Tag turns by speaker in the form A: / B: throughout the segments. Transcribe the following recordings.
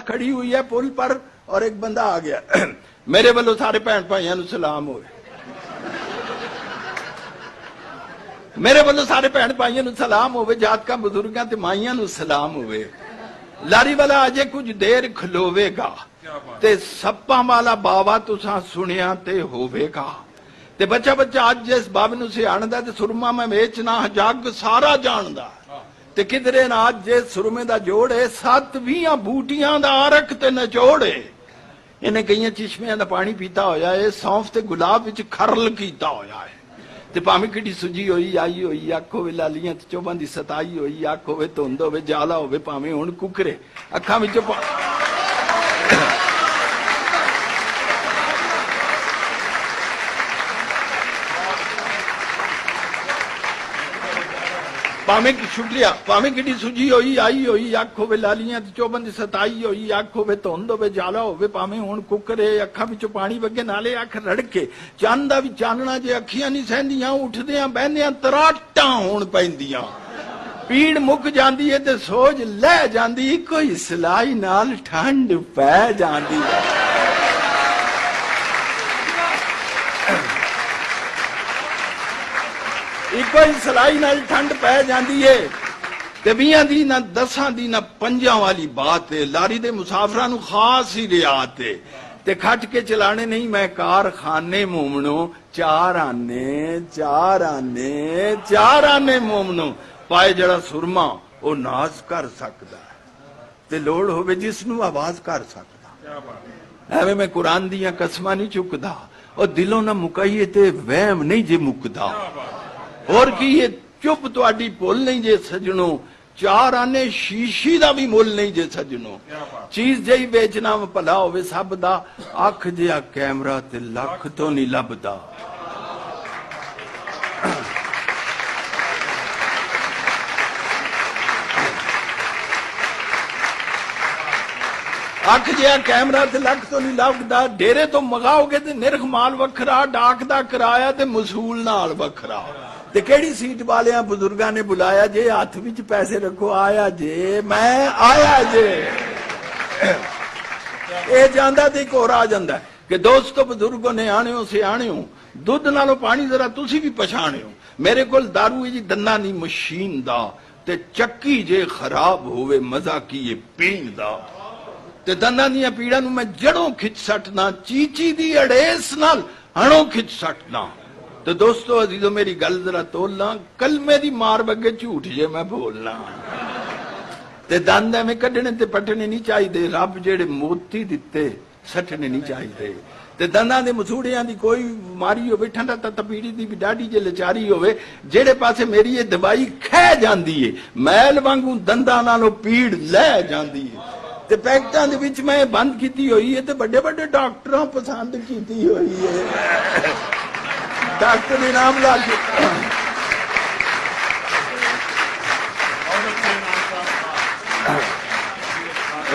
A: खड़ी हुई है पुल पर और एक बंदा आ गया, मेरे वालों सारे भैन भाइयों नूं सलाम होवे, मेरे वालों सारे भैन भाइयों नूं सलाम होवे, जातकां बुजुर्गां ते माइयां नूं सलाम होवे। लारी वाला अजे कुछ देर खलोवेगा ते सप्पां वाला बावा तुसां सुनिया ते होवेगा। ते बच्चा बच्चा अज जिस बाबे नूं सियाणदा ते सुरमा मैं वेचना जग सारा जानदा। ते किधरे ना अज जे सुरमे दा जोड़ है 7-20 बूटियां दा अरख ते नचोड़े। इन्हें कई चिश्मियां दा पानी पीता होया है, सौंफ ते गुलाब विच खरल कीता होया है। ते भावें किड्डी सुजी होई आई होई, अख होवे लालियां ते चोबां दी सताई होई, अख होवे धुंद होवे जाला होवे, भावें हुण कुकरे अखां विचों भावें शुक्रिया, भावें किड्डी सुजी होई आई होई, अख होवे लालियां ते चोबां दी सताई होई, अख होवे धुंद होवे जाला होवे, भावें हुण कुकरे अखां विचों पानी वगे नाले अख रड़के। चंद दा भी चानना जे अखियां नहीं सहंदियां, उठदियां बहंदियां तराटां होण पैंदियां। पीड़ मुक जांदी है ते सोज लह जांदी, कोई सलाई नाल ठंड पै जांदी है। इको ही सलाई नाल ठंड पै जांदी है। ते 20 दी ना 10 दी ना 5 वाली बात है। लारी दे मुसाफरां नूं खास ही रियात है। ते खट के चलाने नहीं, मैं कारखाने मोमनो, 4 आने मोमनो। पाए जड़ा सुरमा वो नाज कर सकदा है ते लोड़ होवे जिसनूं आवाज कर सकदा। एवें मैं कुरान दियां कसमां नहीं चुकदा, और दिलों ना मुकाइए ते वहम नहीं जे मुकदा। और की ये चुप तुहाडी भुल नहीं जे सजणो, 4 आने शीशी दा भी मुल नहीं जे सजणो। चीज जही बेचना भला होवे सब दा, अख जिहा कैमरा ते लख तो नहीं लभदा। अख जिहा कैमरा ते लख तो नहीं लभदा। डेरे तो मंगाओगे ते निरख माल वखरा, डाक दा किराया ते मसूल नाल वखरा। ते केड़ी सीट वालियां बुजुर्गां ने बुलाया जे, हाथ विच पैसे रखो, आया जे, मैं आया जे। ये जांदा ते एक होर आ जांदा कि दोस्तों बुजुर्गों ने आने सियाणियो, दुध नालों पानी जरा तुसी भी पछाणियो। मेरे कोल दारू जी दंदा नी मशीन दा, ते चक्की जे खराब होवे मजा की ये पीण दा। ते दंदा दियां पीड़ां नूं मैं जड़ों खिच सटना, चीची दी अड़ेस नाल हणों खिच सटना। तो दोस्तों अजीजों मेरी गल जरा तोलना, कलमे दी मार वगे झूठ जे मैं बोलना। ते दंद एवें कड्ढने ते पट्टने नहीं चाहिए, रब जेड़े मोती दिते सटने नहीं चाहिए। ते दंदां दे मसूड़ियां दी कोई बीमारी होवे, ठंडा तपीड़ी दी भी डाढ़ी जे लचारी होवे, जेड़े पासे मेरी ये दवाई खै जांदी है, मैल वांगू दंदां नालों पीड़ लै जांदी है। ते पैकेटां दे विच मैं बंद कीती होई है ते बड़े बड़े डॉक्टरां पसंद कीती होई है। डॉक्टर इनाम ला के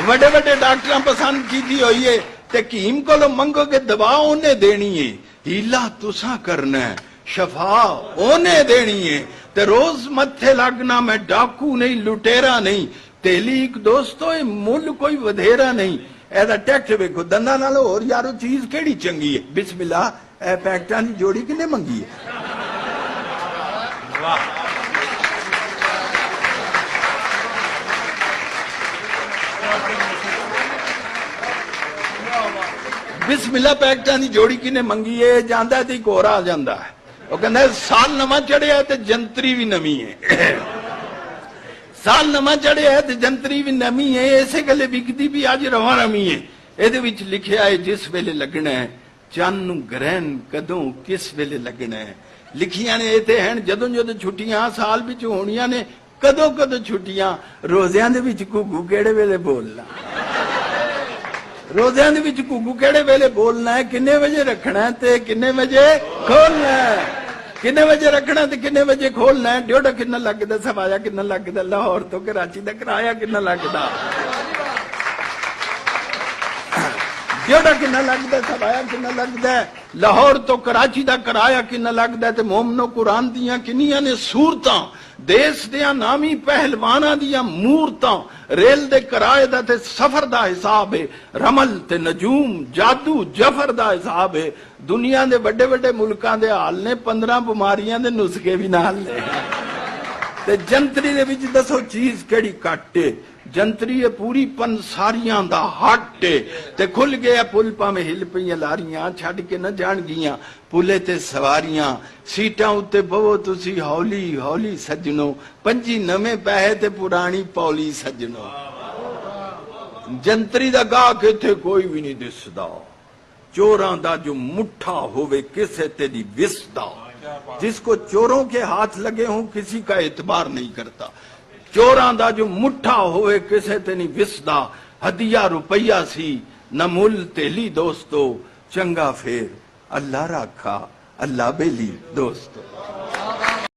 A: बड़े बड़े डॉक्टर पसंद की हुई है। ते हकीम को मंगोगे दवा उन्हें देनी है, हीला तुसा करना है, शफा उन्हें देनी है। ते रोज मत्थे लगना, मैं डाकू नहीं लुटेरा नहीं, तेलीक दोस्तों मुल कोई वधेरा नहीं। ऐसा टैक्ट वेखो दंदा नाल होर यारो चीज केड़ी चंगी है। बिस्मिल्लाह, ए पैकेटां दी जोड़ी किन्ने मंगी है? वाह, बिस्मिल्लाह पैकेटां दी जोड़ी किन्ने मंगी है? जांदा ते एक होर आ जांदा है, वो कहंदा साल नवां चढ़िया ते जंतरी भी नवीं है। साल नवां चढ़िया है ते जंतरी भी नवीं है। इसे गल्ले विकदी भी अज रवां नवीं है। ਇਹਦੇ ਵਿੱਚ ਲਿਖਿਆ ਹੈ जिस वेले लगना है, चंद नूं ग्रहण कदों किस वेले लगना है। लिखियां ने इत्थे हैं जदों जदों छुट्टियां साल विच होणियां ने, कदों कदों छुट्टियां। रोज़ियां दे विच घुग्गू किहड़े वेले बोलना, रोज़ियां दे विच घुग्गू किहड़े वेले बोलना है, किन्ने बजे रखना है ते किन्ने बजे खोलना है, किन्ने बजे रखना ते किन्ने बजे खोलना है। ड्योढ़ा किन्ना लगदा, सवाया किन्ना लगदा, लाहौर तो कराची दा किराया किन्ना लगदा, ड्योढ़ा किन्ना लगदा, सवाया किन्ना लगदा, लाहौर तो कराची दा किराया किन्ना लगदा। ते मोमनो कुरान दियां किन्नियां ने सूरतां देश दिया नामी पहलवाना दिया मूर्तां, रेल दे किराए दा ते सफर दा हिसाब है, रमल ते नजूम, जादू जफर दा हिसाब है। दुनिया दे बड़े बड़े मुल्कां दे हाल ने 15 बीमारियां दे नुस्खे भी नाल ने। ते जंतरी दे विच दसो चीज केड़ी घट है? जंतरी है पूरी पंसारियां दा हट है। ते खुल गया पुल भावें हिल पईयां लारियां, छड़ के न जान गियां पुले ते सवारियां। सीटां उत्ते बवो तुसी हौली हौली सजनो, पंजी नवें पैसे ते पुरानी पौली सजनो। जंतरी दा गाहक इत्थे कोई भी नहीं दिसदा। चोरां दा जो मुठा होवे किसे ते दी विसदा। जिसको चोरों के हाथ लगे हों किसी का एतबार नहीं करता। चोरां दा जो मुठा होवे किसे ते नहीं विसदा। हदिया रुपया सी न मुल तेली दोस्तों, चंगा फेर अल्लाह राखा अल्लाह बेली दोस्तों।